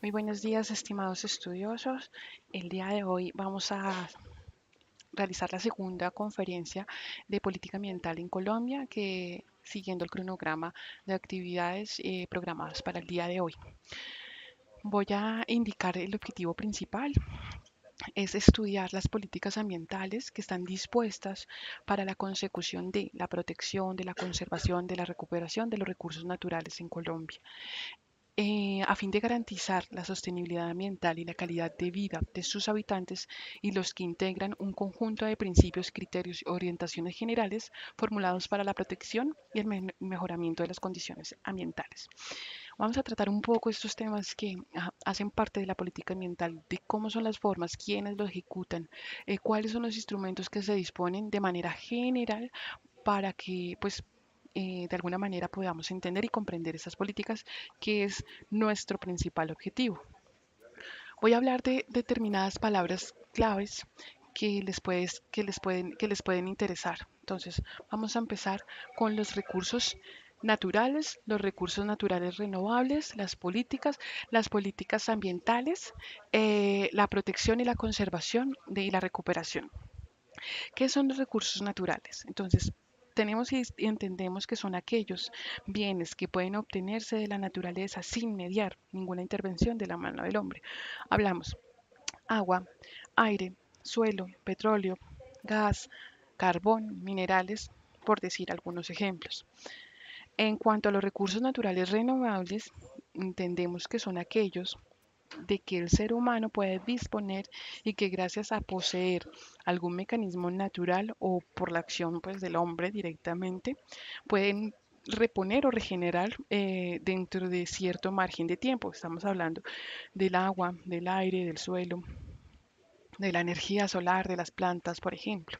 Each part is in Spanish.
Muy buenos días, estimados estudiosos. El día de hoy vamos a realizar la segunda conferencia de política ambiental en Colombia, que siguiendo el cronograma de actividades programadas para el día de hoy. Voy a indicar el objetivo principal, es estudiar las políticas ambientales que están dispuestas para la consecución de la protección, de la conservación, de la recuperación de los recursos naturales en Colombia. A fin de garantizar la sostenibilidad ambiental y la calidad de vida de sus habitantes y los que integran un conjunto de principios, criterios y orientaciones generales formulados para la protección y el mejoramiento de las condiciones ambientales. Vamos a tratar un poco estos temas que hacen parte de la política ambiental, de cómo son las formas, quiénes lo ejecutan, cuáles son los instrumentos que se disponen de manera general para que pues de alguna manera podamos entender y comprender estas políticas, que es nuestro principal objetivo. Voy a hablar de determinadas palabras claves que les pueden interesar. Entonces, vamos a empezar con los recursos naturales renovables, las políticas ambientales, la protección y la conservación y la recuperación. ¿Qué son los recursos naturales? Entonces, tenemos y entendemos que son aquellos bienes que pueden obtenerse de la naturaleza sin mediar ninguna intervención de la mano del hombre. Hablamos agua, aire, suelo, petróleo, gas, carbón, minerales, por decir algunos ejemplos. En cuanto a los recursos naturales renovables, entendemos que son aquellos de que el ser humano puede disponer y que gracias a poseer algún mecanismo natural o por la acción pues, del hombre directamente, pueden reponer o regenerar dentro de cierto margen de tiempo. Estamos hablando del agua, del aire, del suelo, de la energía solar, de las plantas, por ejemplo.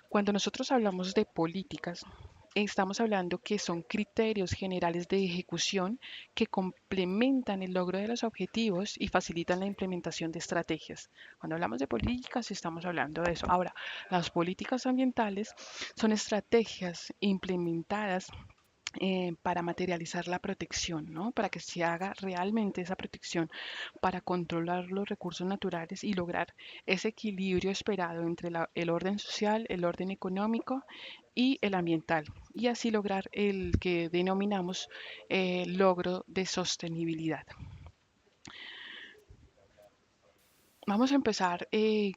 Cuando nosotros hablamos de políticas, estamos hablando que son criterios generales de ejecución que complementan el logro de los objetivos y facilitan la implementación de estrategias. Cuando hablamos de políticas, estamos hablando de eso. Ahora, las políticas ambientales son estrategias implementadas para materializar la protección, ¿no? Para que se haga realmente esa protección, para controlar los recursos naturales y lograr ese equilibrio esperado entre el orden social, el orden económico y el ambiental, y así lograr el que denominamos logro de sostenibilidad. Vamos a empezar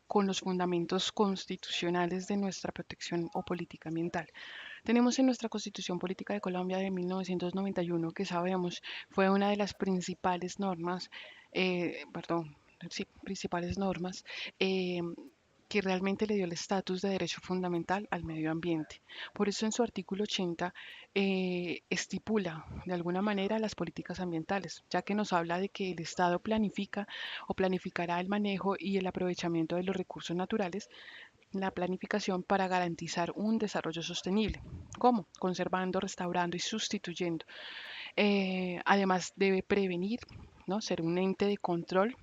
con los fundamentos constitucionales de nuestra protección o política ambiental. Tenemos en nuestra Constitución Política de Colombia de 1991, que sabemos fue una de las principales normas, perdón, sí, principales normas eh, que realmente le dio el estatus de derecho fundamental al medio ambiente. Por eso en su artículo 80 estipula de alguna manera las políticas ambientales, ya que nos habla de que el Estado planifica o planificará el manejo y el aprovechamiento de los recursos naturales, la planificación para garantizar un desarrollo sostenible. ¿Cómo? Conservando, restaurando y sustituyendo. Además debe prevenir, ¿no? Ser un ente de control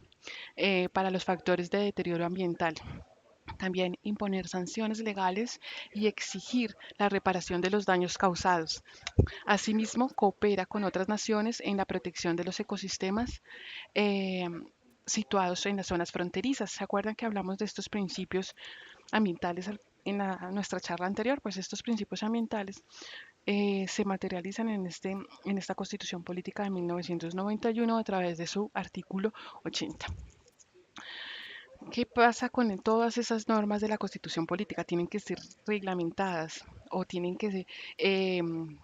para los factores de deterioro ambiental. También imponer sanciones legales y exigir la reparación de los daños causados. Asimismo, coopera con otras naciones en la protección de los ecosistemas eh, situados en las zonas fronterizas. ¿Se acuerdan que hablamos de estos principios ambientales en nuestra charla anterior? Pues estos principios ambientales se materializan en esta Constitución Política de 1991 a través de su artículo 80. ¿Qué pasa con todas esas normas de la Constitución Política? Tienen que ser reglamentadas o tienen que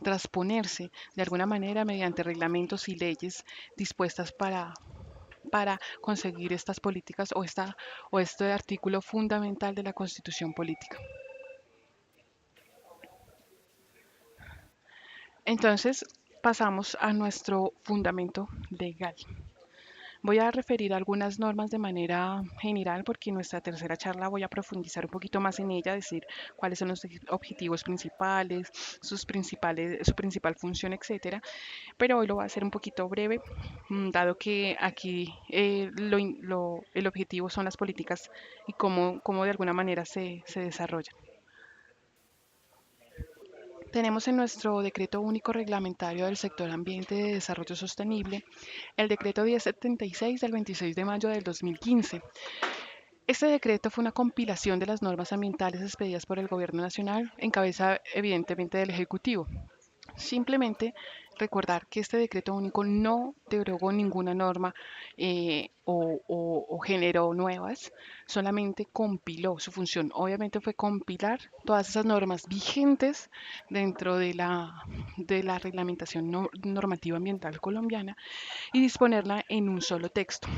transponerse de alguna manera mediante reglamentos y leyes dispuestas para conseguir estas políticas o este artículo fundamental de la Constitución Política. Entonces, pasamos a nuestro fundamento legal. Voy a referir algunas normas de manera general porque en nuestra tercera charla voy a profundizar un poquito más en ella, decir cuáles son los objetivos principales, su principal función, etcétera. Pero hoy lo voy a hacer un poquito breve, dado que aquí el objetivo son las políticas y cómo de alguna manera se desarrollan. Tenemos en nuestro decreto único reglamentario del sector ambiente de desarrollo sostenible el decreto 1076 del 26 de mayo del 2015. Este decreto fue una compilación de las normas ambientales expedidas por el Gobierno Nacional en cabeza evidentemente del Ejecutivo. Simplemente recordar que este decreto único no derogó ninguna norma o generó nuevas, solamente compiló. Su función obviamente fue compilar todas esas normas vigentes dentro de la reglamentación normativa ambiental colombiana y disponerla en un solo texto.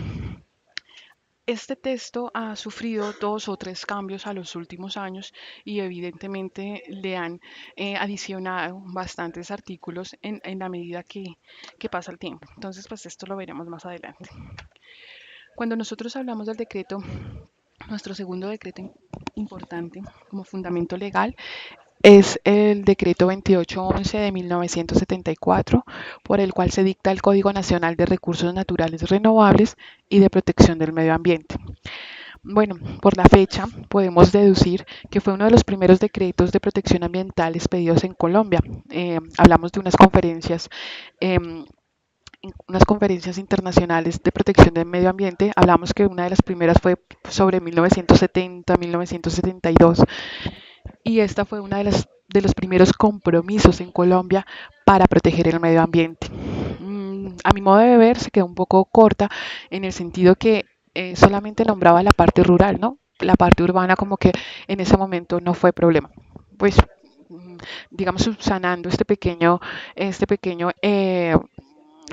Este texto ha sufrido dos o tres cambios a los últimos años y evidentemente le han adicionado bastantes artículos en la medida que pasa el tiempo. Entonces, pues esto lo veremos más adelante. Cuando nosotros hablamos del decreto, nuestro segundo decreto importante como fundamento legal es el decreto 2811 de 1974, por el cual se dicta el Código Nacional de Recursos Naturales Renovables y de Protección del Medio Ambiente. Bueno, por la fecha podemos deducir que fue uno de los primeros decretos de protección ambiental expedidos en Colombia. Hablamos de em, unas conferencias internacionales de protección del medio ambiente. Hablamos que una de las primeras fue sobre 1970, 1972 y esta fue una de los primeros compromisos en Colombia para proteger el medio ambiente. A mi modo de ver, se quedó un poco corta en el sentido que solamente nombraba la parte rural, ¿no? La parte urbana como que en ese momento no fue problema. Pues, mm, digamos, subsanando este pequeño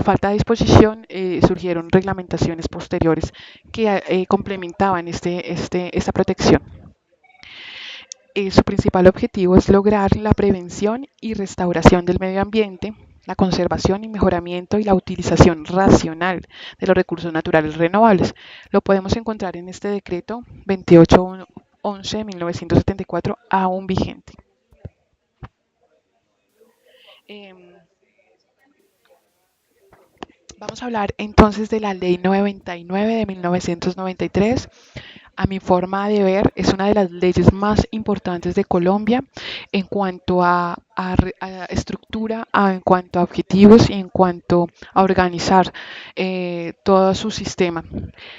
falta de disposición, surgieron reglamentaciones posteriores que complementaban esta protección. Su principal objetivo es lograr la prevención y restauración del medio ambiente, la conservación y mejoramiento y la utilización racional de los recursos naturales renovables. Lo podemos encontrar en este decreto 2811 de 1974 aún vigente. Em, Vamos a hablar entonces de la Ley 99 de 1993. A mi forma de ver, es una de las leyes más importantes de Colombia en cuanto a estructura, en cuanto a objetivos y en cuanto a organizar todo su sistema.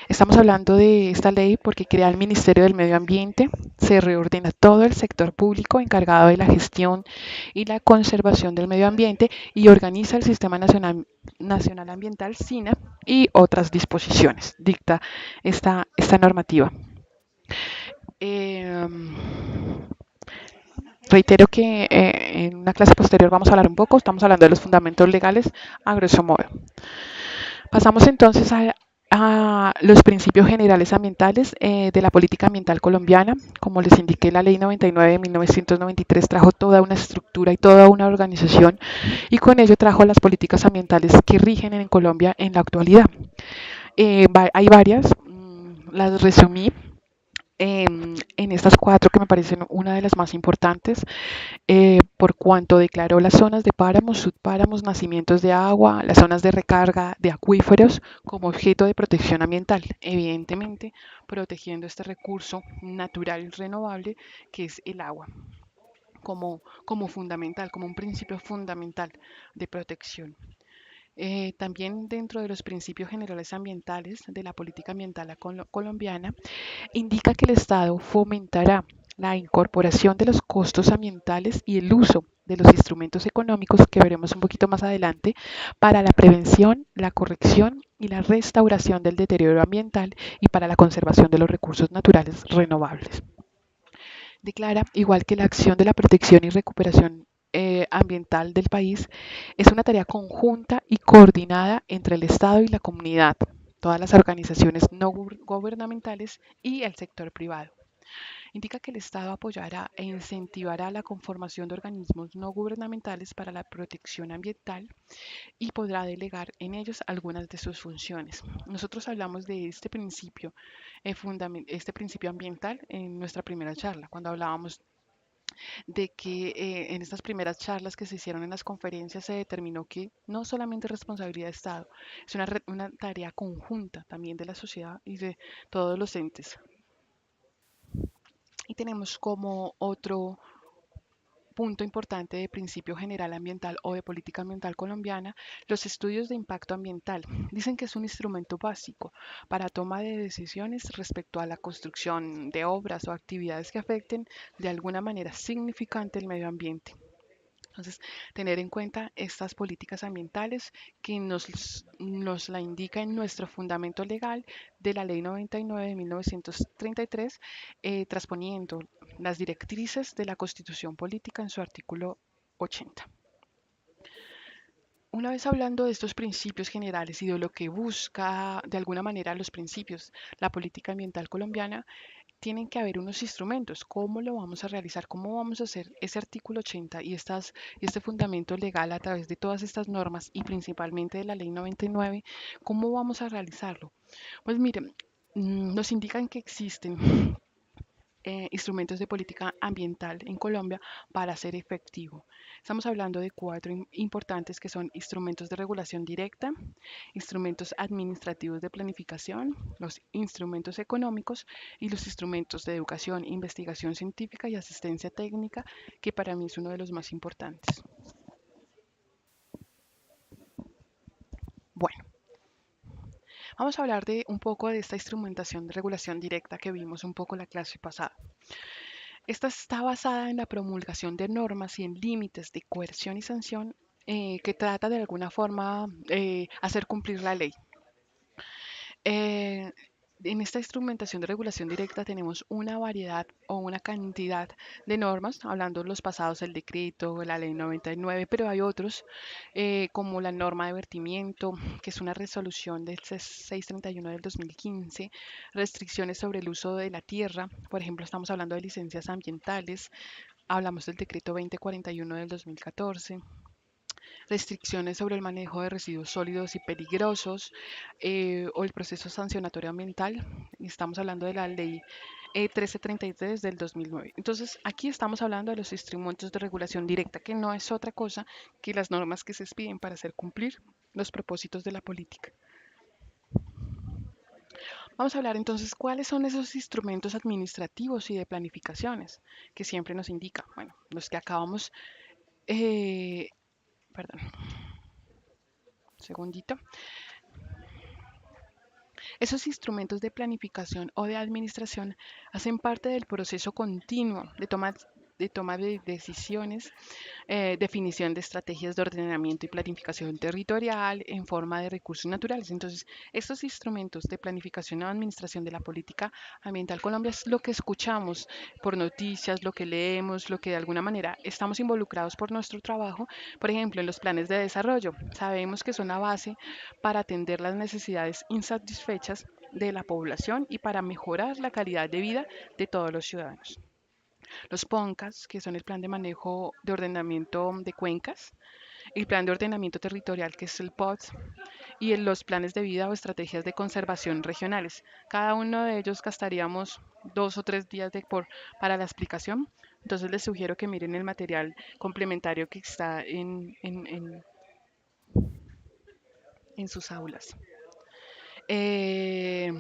Estamos hablando de esta ley porque crea el Ministerio del Medio Ambiente, se reordena todo el sector público encargado de la gestión y la conservación del medio ambiente y organiza el Sistema Nacional Ambiental, SINA, y otras disposiciones. Dicta esta normativa. Eh, Reitero que en una clase posterior vamos a hablar un poco, estamos hablando de los fundamentos legales a grosso modo. Pasamos entonces a los principios generales ambientales de la política ambiental colombiana. Como les indiqué, la Ley 99 de 1993 trajo toda una estructura y toda una organización y con ello trajo las políticas ambientales que rigen en Colombia en la actualidad. Hay varias, las resumí en estas cuatro que me parecen una de las más importantes, por cuanto declaró las zonas de páramos, subpáramos, nacimientos de agua, las zonas de recarga de acuíferos como objeto de protección ambiental, evidentemente protegiendo este recurso natural renovable que es el agua. Como fundamental, como un principio fundamental de protección. También dentro de los principios generales ambientales de la política ambiental colombiana, indica que el Estado fomentará la incorporación de los costos ambientales y el uso de los instrumentos económicos que veremos un poquito más adelante para la prevención, la corrección y la restauración del deterioro ambiental y para la conservación de los recursos naturales renovables. Declara, igual que la acción de la protección y recuperación ambiental del país, es una tarea conjunta y coordinada entre el Estado y la comunidad, todas las organizaciones no gubernamentales y el sector privado. Indica que el Estado apoyará e incentivará la conformación de organismos no gubernamentales para la protección ambiental y podrá delegar en ellos algunas de sus funciones. Nosotros hablamos de este principio ambiental en nuestra primera charla, cuando hablábamos de que en estas primeras charlas que se hicieron en las conferencias se determinó que no solamente es responsabilidad de Estado, es una tarea conjunta también de la sociedad y de todos los entes. Y tenemos como otro punto importante de principio general ambiental o de política ambiental colombiana, los estudios de impacto ambiental. Dicen que es un instrumento básico para toma de decisiones respecto a la construcción de obras o actividades que afecten de alguna manera significante el medio ambiente. Entonces, tener en cuenta estas políticas ambientales que nos la indica en nuestro fundamento legal de la Ley 99 de 1933, transponiendo las directrices de la Constitución Política en su artículo 80. Una vez hablando de estos principios generales y de lo que busca de alguna manera los principios, la política ambiental colombiana, tienen que haber unos instrumentos. ¿Cómo lo vamos a realizar? ¿Cómo vamos a hacer ese artículo 80 y este fundamento legal a través de todas estas normas y principalmente de la ley 99? ¿Cómo vamos a realizarlo? Pues miren, nos indican que existen instrumentos de política ambiental en Colombia para ser efectivo. Estamos hablando de cuatro importantes que son instrumentos de regulación directa, instrumentos administrativos de planificación, los instrumentos económicos y los instrumentos de educación, investigación científica y asistencia técnica, que para mí es uno de los más importantes. Bueno, vamos a hablar de un poco de esta instrumentación de regulación directa que vimos un poco la clase pasada. Esta está basada en la promulgación de normas y en límites de coerción y sanción que trata de alguna forma hacer cumplir la ley. Eh, en esta instrumentación de regulación directa tenemos una variedad o una cantidad de normas, hablando de los pasados, el decreto, la ley 99, pero hay otros como la norma de vertimiento, que es una resolución del 631 del 2015, restricciones sobre el uso de la tierra, por ejemplo, estamos hablando de licencias ambientales, hablamos del decreto 2041 del 2014, restricciones sobre el manejo de residuos sólidos y peligrosos o el proceso sancionatorio ambiental. Estamos hablando de la ley 1333 del 2009. Entonces, aquí estamos hablando de los instrumentos de regulación directa, que no es otra cosa que las normas que se expiden para hacer cumplir los propósitos de la política. Vamos a hablar entonces cuáles son esos instrumentos administrativos y de planificaciones que siempre nos indica. Bueno, los que acabamos, perdón, segundito. Esos instrumentos de planificación o de administración hacen parte del proceso continuo de toma de decisiones, definición de estrategias de ordenamiento y planificación territorial en forma de recursos naturales. Entonces, estos instrumentos de planificación o administración de la política ambiental Colombia es lo que escuchamos por noticias, lo que leemos, lo que de alguna manera estamos involucrados por nuestro trabajo. Por ejemplo, en los planes de desarrollo, sabemos que son la base para atender las necesidades insatisfechas de la población y para mejorar la calidad de vida de todos los ciudadanos. Los PONCAS, que son el Plan de Manejo de Ordenamiento de Cuencas, el Plan de Ordenamiento Territorial, que es el POTS, y los planes de vida o estrategias de conservación regionales. Cada uno de ellos gastaríamos 2 o 3 días para la explicación. Entonces les sugiero que miren el material complementario que está en sus aulas. Eh,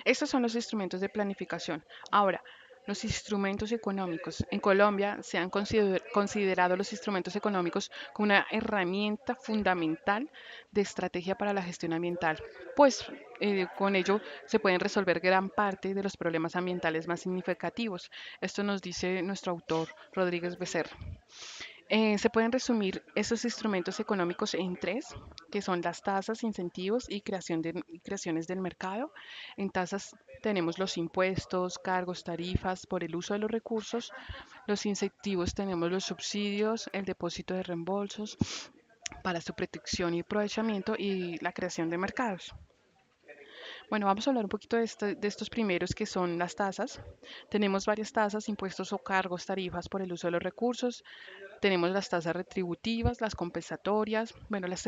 Estos son los instrumentos de planificación. Ahora, los instrumentos económicos. En Colombia se han considerado los instrumentos económicos como una herramienta fundamental de estrategia para la gestión ambiental, pues con ello se pueden resolver gran parte de los problemas ambientales más significativos. Esto nos dice nuestro autor Rodríguez Becerra. Se pueden resumir esos instrumentos económicos en tres, que son las tasas, incentivos y creaciones del mercado. En tasas tenemos los impuestos, cargos, tarifas por el uso de los recursos. Los incentivos tenemos los subsidios, el depósito de reembolsos para su protección y aprovechamiento y la creación de mercados. Bueno, vamos a hablar un poquito de estos primeros que son las tasas. Tenemos varias tasas, impuestos o cargos, tarifas por el uso de los recursos. Tenemos las tasas retributivas, las compensatorias. Bueno, las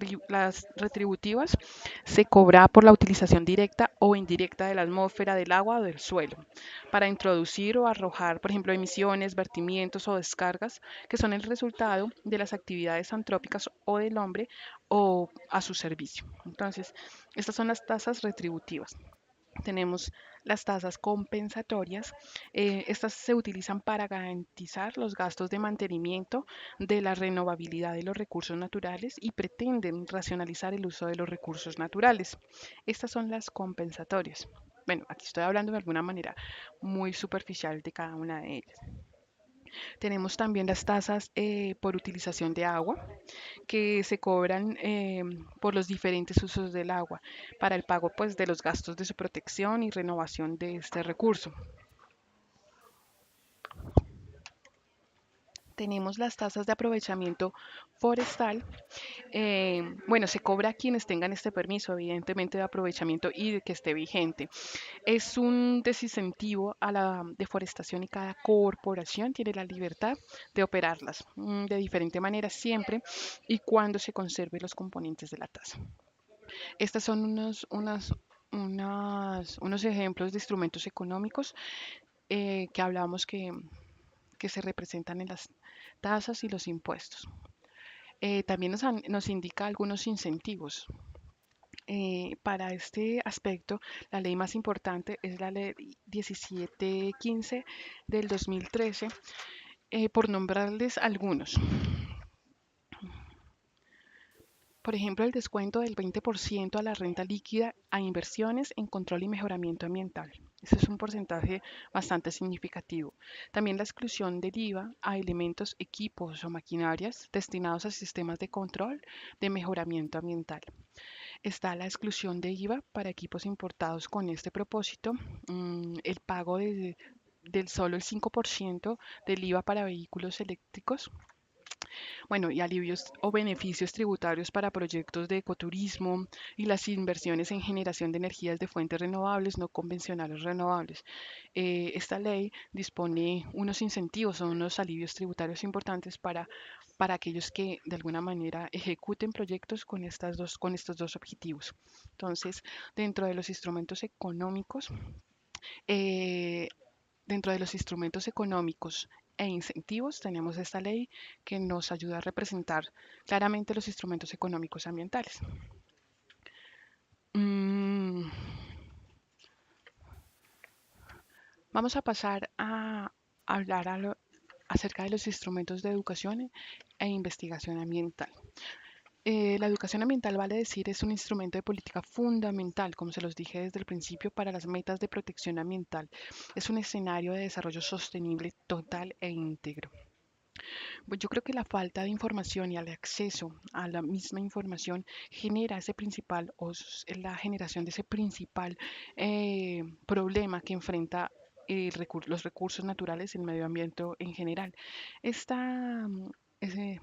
retributivas se cobra por la utilización directa o indirecta de la atmósfera, del agua o del suelo para introducir o arrojar, por ejemplo, emisiones, vertimientos o descargas que son el resultado de las actividades antrópicas o del hombre o a su servicio. Entonces, estas son las tasas retributivas. Tenemos Las tasas compensatorias, estas se utilizan para garantizar los gastos de mantenimiento de la renovabilidad de los recursos naturales y pretenden racionalizar el uso de los recursos naturales. Estas son las compensatorias. Bueno, aquí estoy hablando de alguna manera muy superficial de cada una de ellas. Tenemos también las tasas por utilización de agua, que se cobran por los diferentes usos del agua para el pago pues, de los gastos de su protección y renovación de este recurso. Tenemos las tasas de aprovechamiento forestal. Bueno, se cobra a quienes tengan este permiso, evidentemente, de aprovechamiento y de que esté vigente. Es un desincentivo a la deforestación y cada corporación tiene la libertad de operarlas de diferente manera siempre y cuando se conserven los componentes de la tasa. Estos son unos ejemplos de instrumentos económicos que hablamos que se representan en las tasas y los impuestos. También nos indica algunos incentivos. Para este aspecto, la ley más importante es la ley 1715 del 2013, por nombrarles algunos. Por ejemplo, el descuento del 20% a la renta líquida a inversiones en control y mejoramiento ambiental. Ese es un porcentaje bastante significativo. También la exclusión del IVA a elementos, equipos o maquinarias destinados a sistemas de control de mejoramiento ambiental. Está la exclusión de IVA para equipos importados con este propósito, el pago del solo el 5% del IVA para vehículos eléctricos, bueno, y alivios o beneficios tributarios para proyectos de ecoturismo y las inversiones en generación de energías de fuentes renovables no convencionales renovables. Esta ley dispone unos incentivos o unos alivios tributarios importantes para aquellos que de alguna manera ejecuten proyectos con estos dos objetivos. Entonces, dentro de los instrumentos económicos, eh, dentro de los instrumentos económicos e incentivos, tenemos esta ley que nos ayuda a representar claramente los instrumentos económicos ambientales. Mm, Vamos a pasar a hablar acerca de los instrumentos de educación e investigación ambiental. La educación ambiental, vale decir, es un instrumento de política fundamental, como se los dije desde el principio, para las metas de protección ambiental. Es un escenario de desarrollo sostenible total e íntegro. Pues yo creo que la falta de información y el acceso a la misma información genera ese principal, la generación de ese principal problema que enfrenta los recursos naturales y el medio ambiente en general. Esta, ese-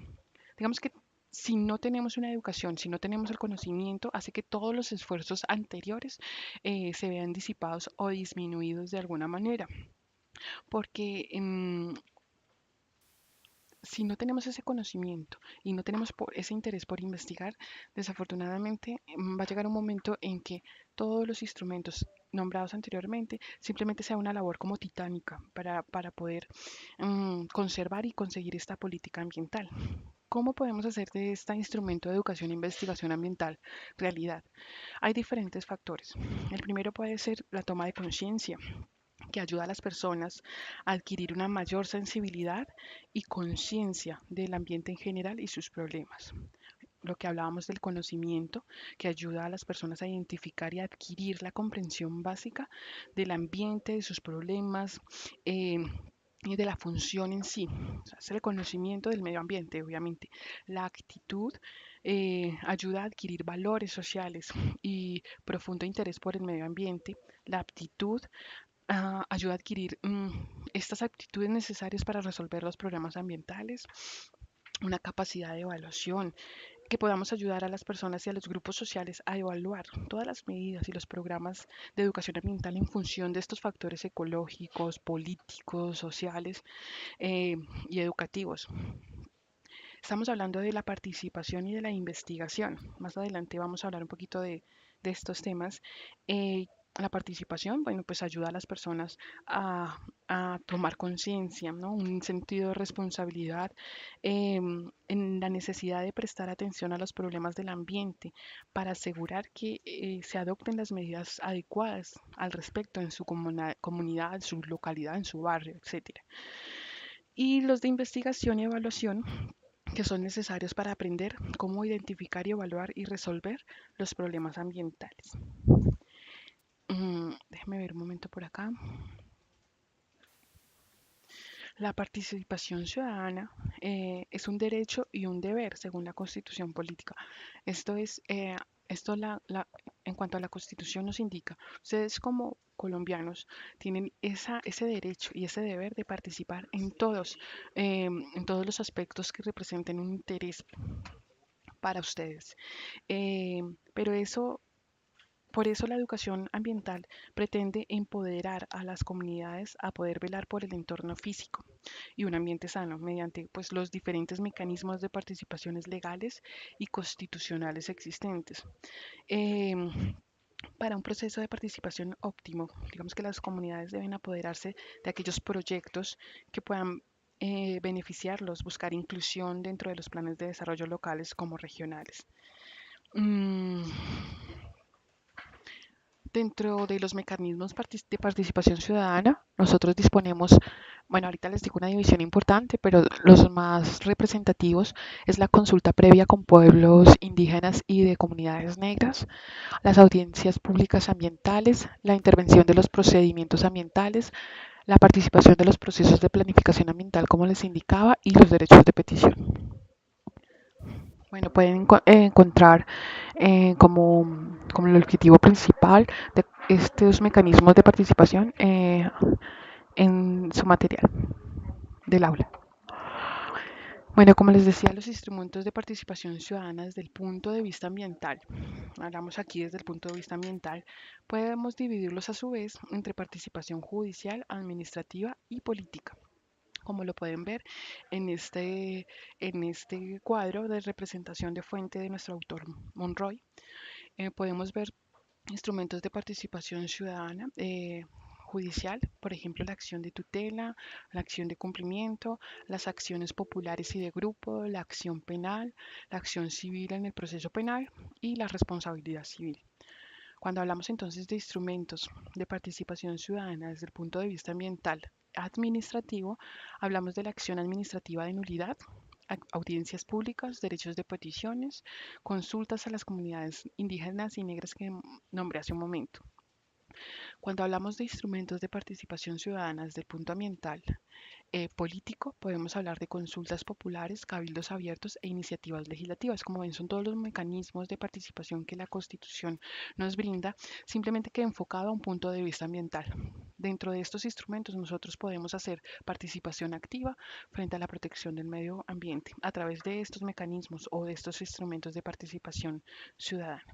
digamos que si no tenemos una educación, si no tenemos el conocimiento, hace que todos los esfuerzos anteriores se vean disipados o disminuidos de alguna manera. Porque si no tenemos ese conocimiento y no tenemos ese interés por investigar, desafortunadamente va a llegar un momento en que todos los instrumentos nombrados anteriormente simplemente sea una labor como titánica para poder conservar y conseguir esta política ambiental. ¿Cómo podemos hacer de este instrumento de educación e investigación ambiental realidad? Hay diferentes factores. El primero puede ser la toma de conciencia, que ayuda a las personas a adquirir una mayor sensibilidad y conciencia del ambiente en general y sus problemas. Lo que hablábamos del conocimiento, que ayuda a las personas a identificar y adquirir la comprensión básica del ambiente, de sus problemas, y de la función en sí. O sea, es el conocimiento del medio ambiente, obviamente. La actitud ayuda a adquirir valores sociales y profundo interés por el medio ambiente. La aptitud ayuda a adquirir estas aptitudes necesarias para resolver los problemas ambientales, una capacidad de evaluación, que podamos ayudar a las personas y a los grupos sociales a evaluar todas las medidas y los programas de educación ambiental en función de estos factores ecológicos, políticos, sociales eh, y educativos. Estamos hablando de la participación y de la investigación. Más adelante vamos a hablar un poquito de estos temas. La participación, bueno, pues ayuda a las personas a tomar conciencia, ¿no? Un sentido de responsabilidad en la necesidad de prestar atención a los problemas del ambiente para asegurar que se adopten las medidas adecuadas al respecto en su comunidad, en su localidad, en su barrio, etcétera. Y los de investigación y evaluación que son necesarios para aprender cómo identificar y evaluar y resolver los problemas ambientales. Déjeme ver un momento por acá. La participación ciudadana es un derecho y un deber según la Constitución política. Esto es, esto en cuanto a la Constitución nos indica, ustedes como colombianos tienen ese derecho y ese deber de participar en todos los aspectos que representen un interés para ustedes. Pero eso por eso la educación ambiental pretende empoderar a las comunidades a poder velar por el entorno físico y un ambiente sano mediante pues, los diferentes mecanismos de participaciones legales y constitucionales existentes. Em, para un proceso de participación óptimo, digamos que las comunidades deben apoderarse de aquellos proyectos que puedan beneficiarlos, buscar inclusión dentro de los planes de desarrollo locales como regionales. Mm, Dentro de los mecanismos de participación ciudadana, nosotros disponemos, bueno, ahorita les digo una división importante, pero los más representativos es la consulta previa con pueblos indígenas y de comunidades negras, las audiencias públicas ambientales, la intervención de los procedimientos ambientales, la participación de los procesos de planificación ambiental, como les indicaba, y los derechos de petición. Bueno, pueden encontrar como el objetivo principal de estos mecanismos de participación en su material del aula. Bueno, como les decía, los instrumentos de participación ciudadana desde el punto de vista ambiental, hablamos aquí desde el punto de vista ambiental, podemos dividirlos a su vez entre participación judicial, administrativa y política. Como lo pueden ver en este cuadro de representación de fuente de nuestro autor Monroy, podemos ver instrumentos de participación ciudadana judicial, por ejemplo, la acción de tutela, la acción de cumplimiento, las acciones populares y de grupo, la acción penal, la acción civil en el proceso penal y la responsabilidad civil. Cuando hablamos entonces de instrumentos de participación ciudadana desde el punto de vista ambiental administrativo, hablamos de la acción administrativa de nulidad, audiencias públicas, derechos de peticiones, consultas a las comunidades indígenas y negras que nombré hace un momento. Cuando hablamos de instrumentos de participación ciudadana desde el punto ambiental, político, podemos hablar de consultas populares, cabildos abiertos e iniciativas legislativas. Como ven, son todos los mecanismos de participación que la Constitución nos brinda, simplemente que enfocado a un punto de vista ambiental. Dentro de estos instrumentos nosotros podemos hacer participación activa frente a la protección del medio ambiente a través de estos mecanismos o de estos instrumentos de participación ciudadana.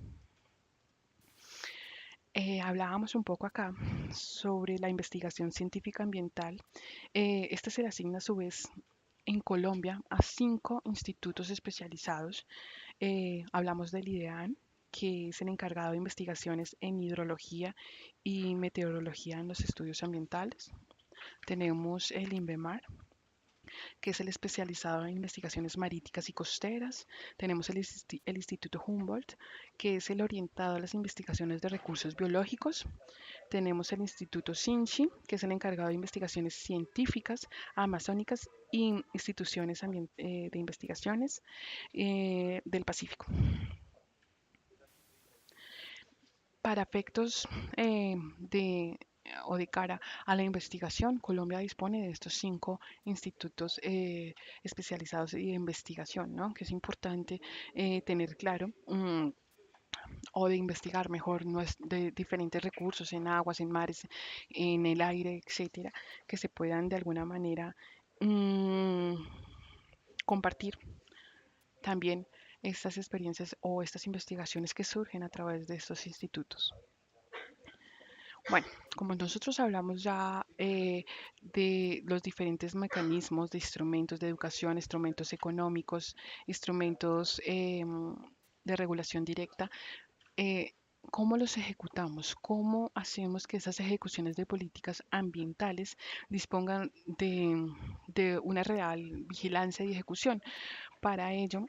Hablábamos un poco acá sobre la investigación científica ambiental. Este se le asigna a su vez en Colombia a 5 institutos especializados. Hablamos del IDEAN, que es el encargado de investigaciones en hidrología y meteorología en los estudios ambientales. Tenemos el INVEMAR, que es el especializado en investigaciones marítimas y costeras. Tenemos el Instituto Humboldt, que es el orientado a las investigaciones de recursos biológicos. Tenemos el Instituto Sinchi, que es el encargado de investigaciones científicas amazónicas y instituciones de investigaciones del Pacífico. Para efectos o de cara a la investigación, Colombia dispone de estos 5 institutos especializados de investigación, ¿no? Que es importante tener claro. O de investigar mejor de diferentes recursos en aguas, en mares, en el aire, etcétera, que se puedan de alguna manera mmm, compartir también estas experiencias o estas investigaciones que surgen a través de estos institutos. Bueno, como nosotros hablamos ya de los diferentes mecanismos de instrumentos de educación, instrumentos económicos, instrumentos de regulación directa, eh, ¿Cómo los ejecutamos? ¿Cómo hacemos que esas ejecuciones de políticas ambientales dispongan de una real vigilancia y ejecución? Para ello,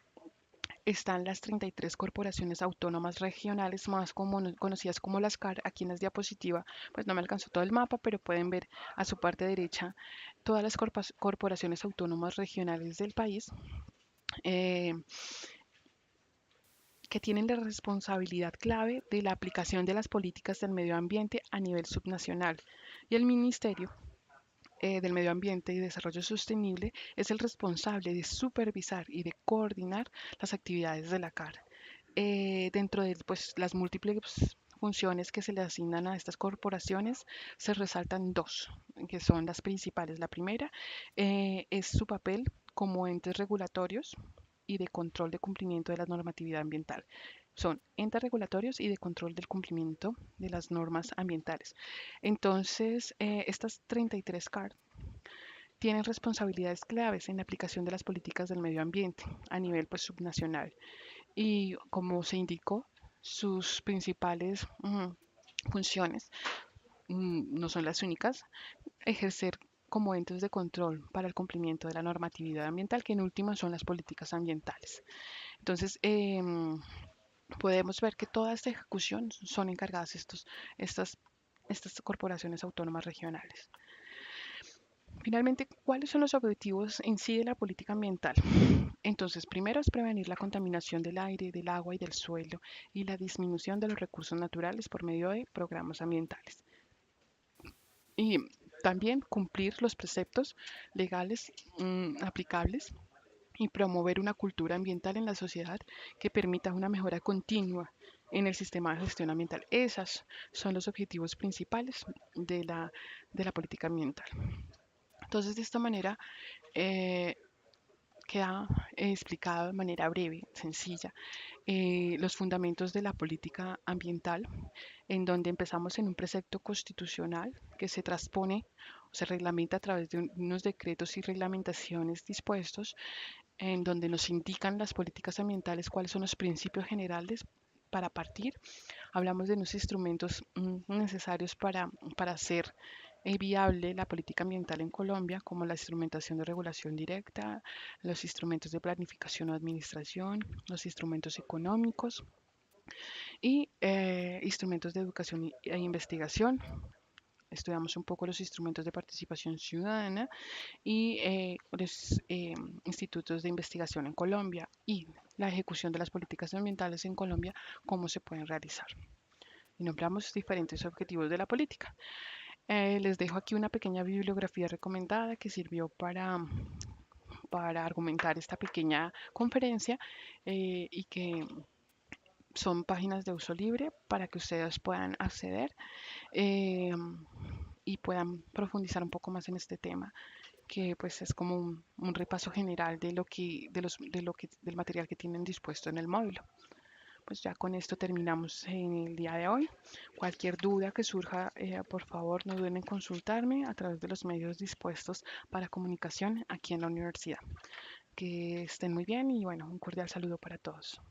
están las 33 corporaciones autónomas regionales más conocidas como las CAR. Aquí en la diapositiva, pues no me alcanzó todo el mapa, pero pueden ver a su parte derecha todas las corporaciones autónomas regionales del país. eh, que tienen la responsabilidad clave de la aplicación de las políticas del medio ambiente a nivel subnacional. Y el Ministerio del Medio Ambiente y Desarrollo Sostenible es el responsable de supervisar y de coordinar las actividades de la CAR. Dentro de pues, las múltiples funciones que se le asignan a estas corporaciones, se resaltan dos, que son las principales. La primera es su papel como entes regulatorios y de control de cumplimiento de la normatividad ambiental. Son entes regulatorios y de control del cumplimiento de las normas ambientales. Entonces, estas 33 CAR tienen responsabilidades claves en la aplicación de las políticas del medio ambiente a nivel pues, subnacional. Y como se indicó, sus principales funciones no son las únicas, ejercer como entes de control para el cumplimiento de la normatividad ambiental, que en última son las políticas ambientales. Entonces, podemos ver que toda esta ejecución son encargadas estas, estas corporaciones autónomas regionales. Finalmente, ¿cuáles son los objetivos en sí de la política ambiental? Entonces, primero es prevenir la contaminación del aire, del agua y del suelo y la disminución de los recursos naturales por medio de programas ambientales. Y también cumplir los preceptos legales aplicables y promover una cultura ambiental en la sociedad que permita una mejora continua en el sistema de gestión ambiental. Esos son los objetivos principales de la política ambiental. Entonces, de esta manera, eh, queda explicado de manera breve, sencilla, los fundamentos de la política ambiental, en donde empezamos en un precepto constitucional que se transpone o se reglamenta a través de unos decretos y reglamentaciones dispuestos, en donde nos indican las políticas ambientales, cuáles son los principios generales para partir. Hablamos de unos instrumentos necesarios para hacer viable la política ambiental en Colombia, como la instrumentación de regulación directa, los instrumentos de planificación o administración, los instrumentos económicos y instrumentos de educación e investigación. Estudiamos un poco los instrumentos de participación ciudadana y los institutos de investigación en Colombia y la ejecución de las políticas ambientales en Colombia, cómo se pueden realizar. Y nombramos diferentes objetivos de la política. Les dejo aquí una pequeña bibliografía recomendada que sirvió para argumentar esta pequeña conferencia y que son páginas de uso libre para que ustedes puedan acceder eh, y puedan profundizar un poco más en este tema, que pues es como un repaso general de lo que, del material que tienen dispuesto en el módulo. Pues ya con esto terminamos en el día de hoy. Cualquier duda que surja, por favor, no duden en consultarme a través de los medios dispuestos para comunicación aquí en la universidad. Que estén muy bien y bueno, un cordial saludo para todos.